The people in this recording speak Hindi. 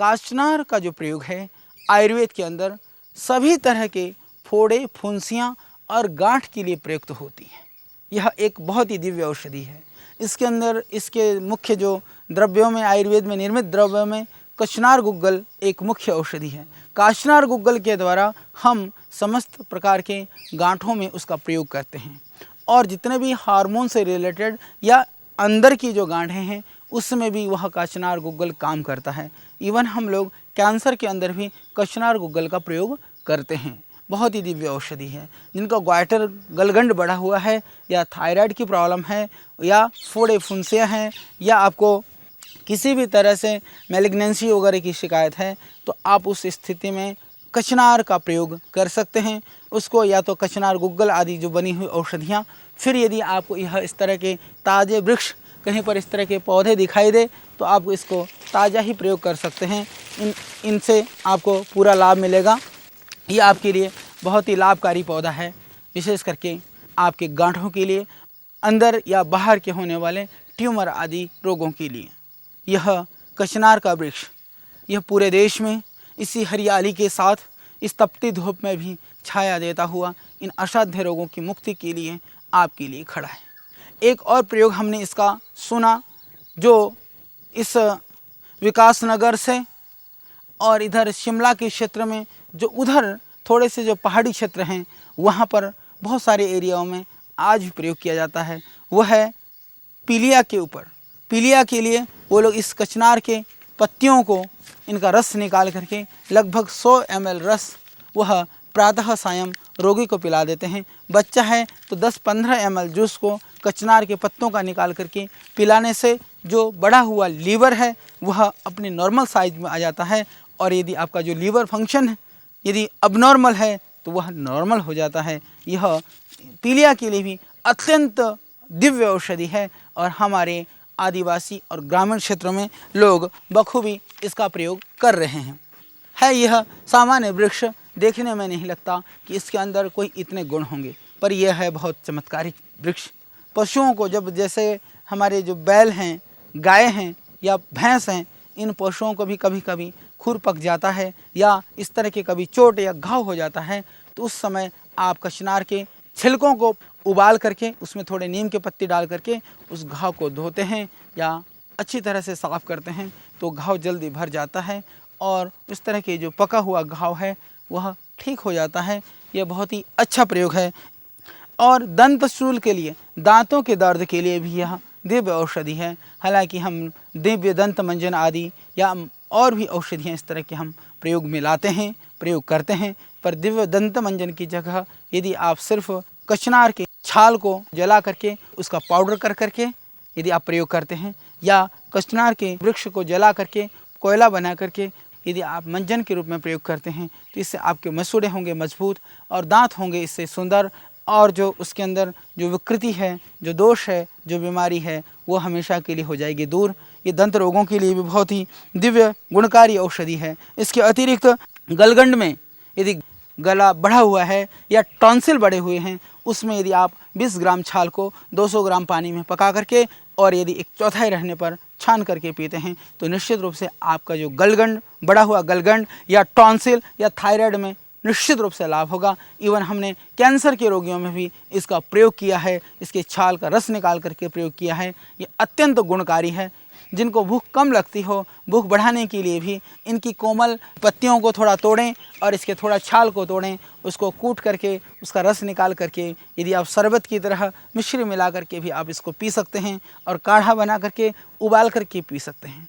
काचनार का जो प्रयोग है आयुर्वेद के अंदर सभी तरह के फोड़े, फुंसियाँ और गांठ के लिए प्रयुक्त होती है। यह एक बहुत ही दिव्य औषधि है। इसके अंदर इसके मुख्य जो द्रव्यों में, आयुर्वेद में निर्मित द्रव्यों में कचनार गुग्गल एक मुख्य औषधि है। काचनार गुग्गल के द्वारा हम समस्त प्रकार के गांठों में उसका प्रयोग करते हैं और जितने भी हार्मोन से रिलेटेड या अंदर की जो गांठें हैं उसमें भी वह कचनार गुग्गल काम करता है। इवन हम लोग कैंसर के अंदर भी कचनार गुग्गल का प्रयोग करते हैं। बहुत ही दिव्य औषधि है। जिनको ग्वाइटर गलगंड बढ़ा हुआ है या थायराइड की प्रॉब्लम है या फोड़े फुंसियाँ हैं या आपको किसी भी तरह से मैलिग्नेंसी वगैरह की शिकायत है तो आप उस स्थिति में कचनार का प्रयोग कर सकते हैं। उसको या तो कचनार गुग्गल आदि जो बनी हुई औषधियाँ, फिर यदि आपको यह इस तरह के ताज़े वृक्ष कहीं पर इस तरह के पौधे दिखाई दे तो आप इसको ताज़ा ही प्रयोग कर सकते हैं। इनसे आपको पूरा लाभ मिलेगा। ये आपके लिए बहुत ही लाभकारी पौधा है, विशेष करके आपके गांठों के लिए, अंदर या बाहर के होने वाले ट्यूमर आदि रोगों के लिए। यह कचनार का वृक्ष यह पूरे देश में इसी हरियाली के साथ इस तपती धूप में भी छाया देता हुआ इन असाध्य रोगों की मुक्ति के लिए आपके लिए खड़ा है। एक और प्रयोग हमने इसका सुना जो इस विकासनगर से और इधर शिमला के क्षेत्र में जो उधर थोड़े से जो पहाड़ी क्षेत्र हैं वहाँ पर बहुत सारे एरियाओं में आज भी प्रयोग किया जाता है। वह है पीलिया के ऊपर। पीलिया के लिए वो लोग इस कचनार के पत्तियों को, इनका रस निकाल करके लगभग 100 ml रस वह प्रातः सायं रोगी को पिला देते हैं। बच्चा है तो 10-15 ml जूस को कचनार के पत्तों का निकाल करके पिलाने से जो बढ़ा हुआ लीवर है वह अपने नॉर्मल साइज में आ जाता है और यदि आपका जो लीवर फंक्शन है यदि अबनॉर्मल है तो वह नॉर्मल हो जाता है। यह पीलिया के लिए भी अत्यंत दिव्य औषधि है और हमारे आदिवासी और ग्रामीण क्षेत्रों में लोग बखूबी इसका प्रयोग कर रहे हैं। यह सामान्य वृक्ष देखने में नहीं लगता कि इसके अंदर कोई इतने गुण होंगे, पर यह है बहुत चमत्कारिक वृक्ष। पशुओं को जब, जैसे हमारे जो बैल हैं, गाय हैं या भैंस हैं, इन पशुओं को भी कभी कभी खुर पक जाता है या इस तरह के कभी चोट या घाव हो जाता है तो उस समय आप कचनार के छिलकों को उबाल करके उसमें थोड़े नीम के पत्ती डाल करके उस घाव को धोते हैं या अच्छी तरह से साफ़ करते हैं तो घाव जल्दी भर जाता है और इस तरह के जो पका हुआ घाव है वह ठीक हो जाता है। यह बहुत ही अच्छा प्रयोग है। और दंत शूल के लिए, दांतों के दर्द के लिए भी यह दिव्य औषधि है। हालांकि हम दिव्य दंत मंजन आदि या और भी औषधियाँ इस तरह के हम प्रयोग में लाते हैं, प्रयोग करते हैं, पर दिव्य दंत मंजन की जगह यदि आप सिर्फ कचनार के छाल को जला करके उसका पाउडर कर करके यदि आप प्रयोग करते हैं या कचनार के वृक्ष को जला करके कोयला बना करके यदि आप मंजन के रूप में प्रयोग करते हैं तो इससे आपके मसूड़े होंगे मजबूत और दांत होंगे इससे सुंदर और जो उसके अंदर जो विकृति है, जो दोष है, जो बीमारी है वो हमेशा के लिए हो जाएगी दूर। ये दंत रोगों के लिए भी बहुत ही दिव्य गुणकारी औषधि है। इसके अतिरिक्त गलगंड में यदि गला बढ़ा हुआ है या टॉन्सिल बढ़े हुए हैं उसमें यदि आप 20 ग्राम छाल को 200 ग्राम पानी में पका करके और यदि 1/4 रहने पर छान करके पीते हैं तो निश्चित रूप से आपका जो गलगंड, बढ़ा हुआ गलगंड या टॉन्सिल या थायराइड में निश्चित रूप से लाभ होगा। इवन हमने कैंसर के रोगियों में भी इसका प्रयोग किया है, इसके छाल का रस निकाल करके प्रयोग किया है। ये अत्यंत गुणकारी है। जिनको भूख कम लगती हो, भूख बढ़ाने के लिए भी इनकी कोमल पत्तियों को थोड़ा तोड़ें और इसके थोड़ा छाल को तोड़ें, उसको कूट करके उसका रस निकाल करके यदि आप शरबत की तरह मिश्री मिला करके भी आप इसको पी सकते हैं और काढ़ा बना करके उबाल करके पी सकते हैं।